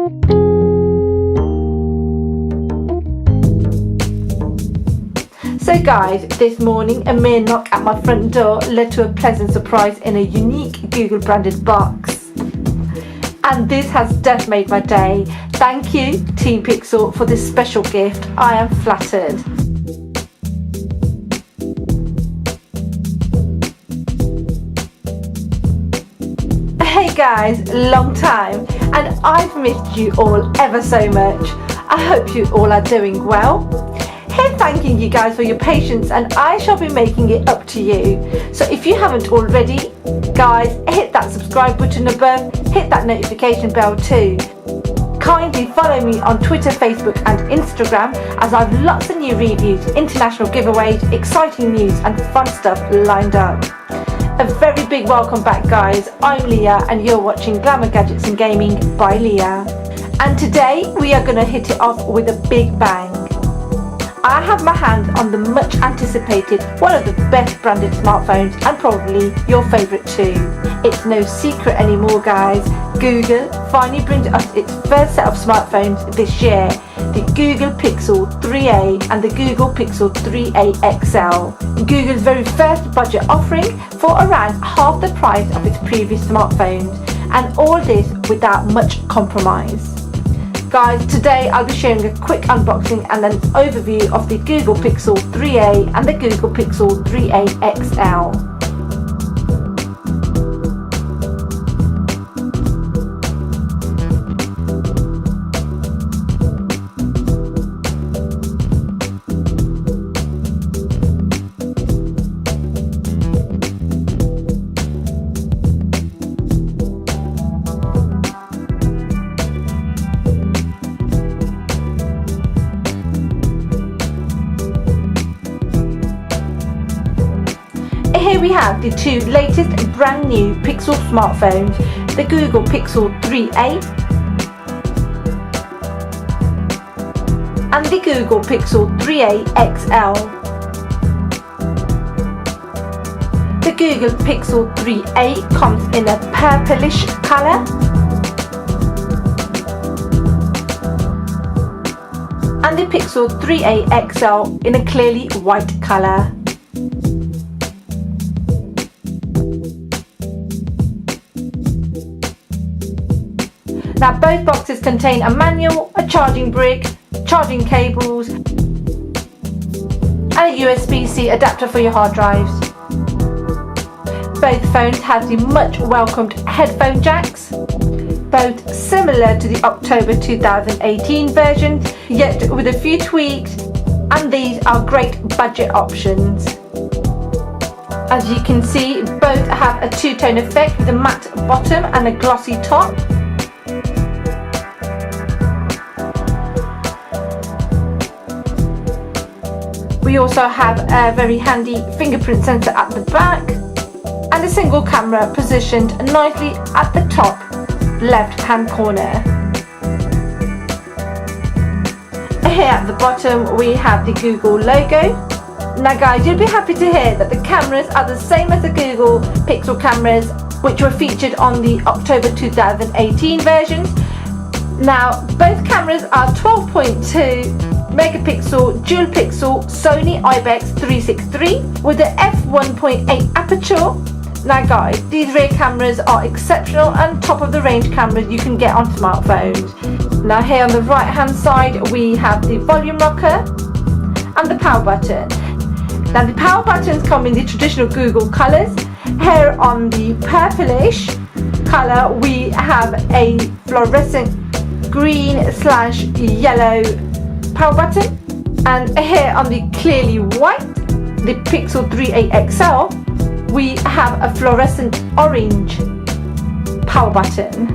So guys, this morning a mere knock at my front door led to a pleasant surprise in a unique Google branded box. And this has just made my day. Thank you Team Pixel for this special gift. I am flattered. Hey guys, long time, and I've missed you all ever so much. I hope you all are doing well. Here thanking you guys for your patience, and I shall be making it up to you. So if you haven't already, guys, hit that subscribe button above, hit that notification bell too. Kindly follow me on Twitter, Facebook and Instagram, as I've lots of new reviews, international giveaways, exciting news and fun stuff lined up. A very big welcome back guys, I'm Leah and you're watching Glamour Gadgets and Gaming by Leah. And today we are going to hit it off with a big bang. I have my hands on the much anticipated, one of the best branded smartphones and probably your favourite too. It's no secret anymore guys, Google finally brings us its first set of smartphones this year, the Google Pixel 3a and the Google Pixel 3a XL. Google's very first budget offering for around half the price of its previous smartphones, and all this without much compromise. Guys, today I'll be sharing a quick unboxing and an overview of the Google Pixel 3a and the Google Pixel 3a XL. Here we have the two latest brand new Pixel smartphones, the Google Pixel 3a and the Google Pixel 3a XL. The Google Pixel 3a comes in a purplish colour and the Pixel 3a XL in a clearly white colour. Now both boxes contain a manual, a charging brick, charging cables and a USB-C adapter for your hard drives. Both phones have the much welcomed headphone jacks, both similar to the October 2018 version, yet with a few tweaks, and these are great budget options. As you can see, both have a two-tone effect with a matte bottom and a glossy top. We also have a very handy fingerprint sensor at the back and a single camera positioned nicely at the top left hand corner. Here at the bottom we have the Google logo. Now guys, you'll be happy to hear that the cameras are the same as the Google Pixel cameras which were featured on the October 2018 versions. Now both cameras are 12.2 megapixel dual pixel Sony IBEX 363 with the f1.8 aperture. Now guys, these rear cameras are exceptional and top of the range cameras you can get on smartphones. Now here on the right hand side we have the volume rocker and the power button. Now the power buttons come in the traditional Google colours. Here on the purplish colour we have a fluorescent green/yellow power button, and here on the clearly white, the Pixel 3a XL, we have a fluorescent orange power button.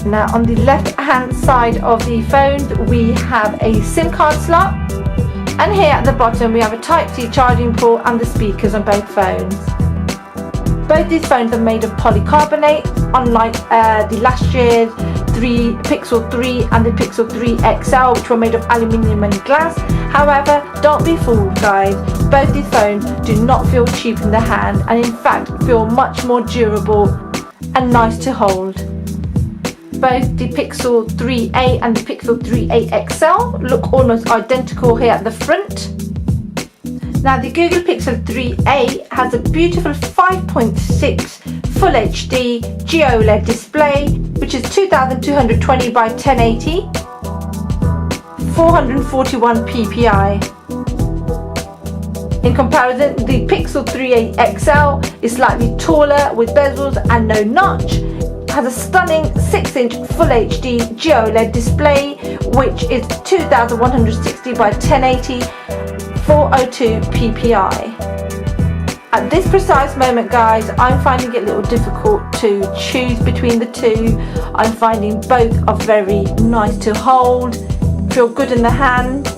Now on the left hand side of the phone we have a SIM card slot, and here at the bottom we have a Type-C charging port and the speakers on both phones. Both these phones are made of polycarbonate, unlike the last year's Pixel 3 and the Pixel 3 XL, which were made of aluminium and glass. However, don't be fooled guys, both these phones do not feel cheap in the hand and in fact feel much more durable and nice to hold. both the Pixel 3a and the Pixel 3a XL look almost identical here at the front. Now the Google Pixel 3a has a beautiful 5.6 Full HD OLED display, which is 2220 by 1080, 441 ppi. In comparison, the Pixel 3a XL is slightly taller with bezels and no notch. Has a stunning 6-inch Full HD OLED display, which is 2160 by 1080, 402 ppi. At this precise moment, guys, I'm finding it a little difficult to choose between the two. I'm finding both are very nice to hold, feel good in the hand,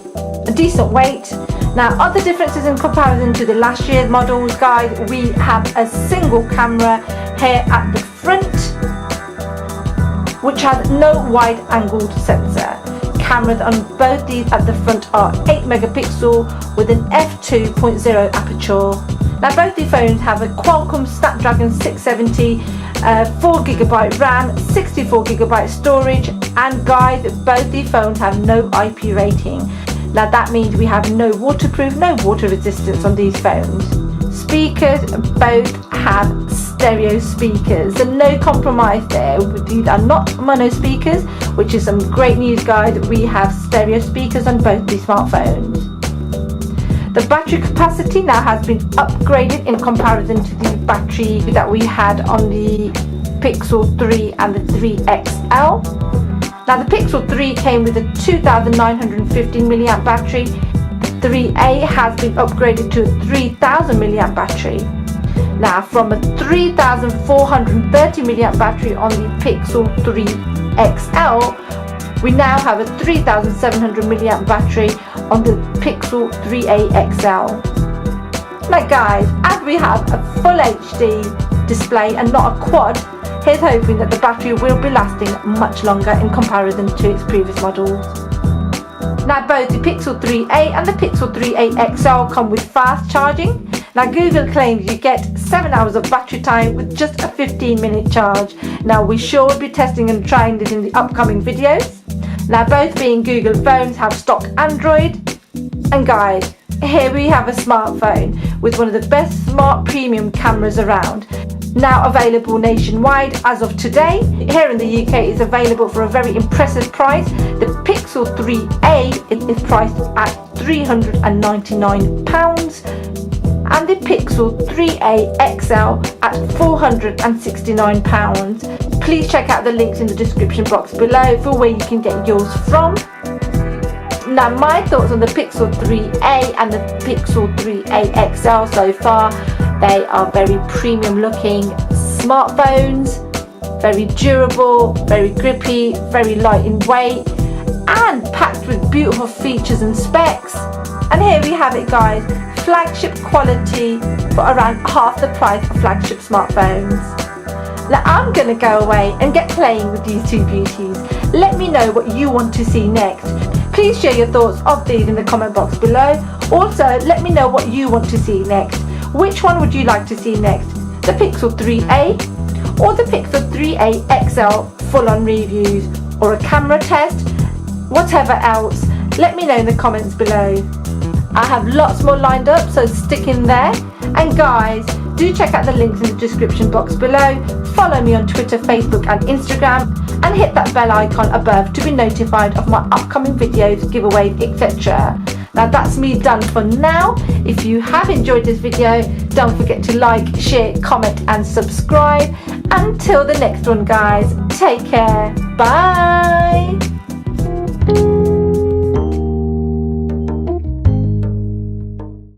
a decent weight. Now, other differences in comparison to the last year's models, guys, we have a single camera here at the front, which has no wide angled sensor. Cameras on both these at the front are 8 megapixel with an f2.0 aperture. Now both the phones have a Qualcomm Snapdragon 670, 4GB RAM, 64GB storage, and guys, both the phones have no IP rating. Now that means we have no waterproof, no water resistance on these phones. Speakers, both have stereo speakers, so no compromise there. These are not mono speakers, which is some great news, guys. We have stereo speakers on both these smartphones. The battery capacity now has been upgraded in comparison to the battery that we had on the Pixel 3 and the 3XL. Now the Pixel 3 came with a 2950 mAh battery. The 3A has been upgraded to a 3000 mAh battery. Now from a 3430 mAh battery on the Pixel 3 XL, we now have a 3700 mAh battery on the Pixel 3a XL. Now guys, as we have a Full HD display and not a quad, here's hoping that the battery will be lasting much longer in comparison to its previous models. Now both the Pixel 3a and the Pixel 3a XL come with fast charging. Now Google claims you get 7 hours of battery time with just a 15-minute charge. Now we sure will be testing and trying this in the upcoming videos. Now both being Google phones have stock Android. And guys, here we have a smartphone with one of the best smart premium cameras around. Now available nationwide as of today. Here in the UK it's available for a very impressive price. The Pixel 3a is priced at £399 and the Pixel 3a XL at £469. Please check out the links in the description box below for where you can get yours from. Now my thoughts on the Pixel 3a and the Pixel 3a XL so far. They are very premium looking smartphones, very durable, very grippy, very light in weight, and packed with beautiful features and specs. And here we have it, guys, flagship quality for around half the price of flagship smartphones. Now I'm going to go away and get playing with these two beauties. Let me know what you want to see next. Please share your thoughts of these in the comment box below. Also, let me know what you want to see next. Which one would you like to see next? The Pixel 3a or the Pixel 3a XL full-on reviews, or a camera test? Whatever else, let me know in the comments below. I have lots more lined up, so stick in there. And guys, do check out the links in the description box below. Follow me on Twitter, Facebook and Instagram, and hit that bell icon above to be notified of my upcoming videos, giveaways, etc. Now that's me done for now. If you have enjoyed this video, don't forget to like, share, comment and subscribe. Until the next one, guys, take care. Bye.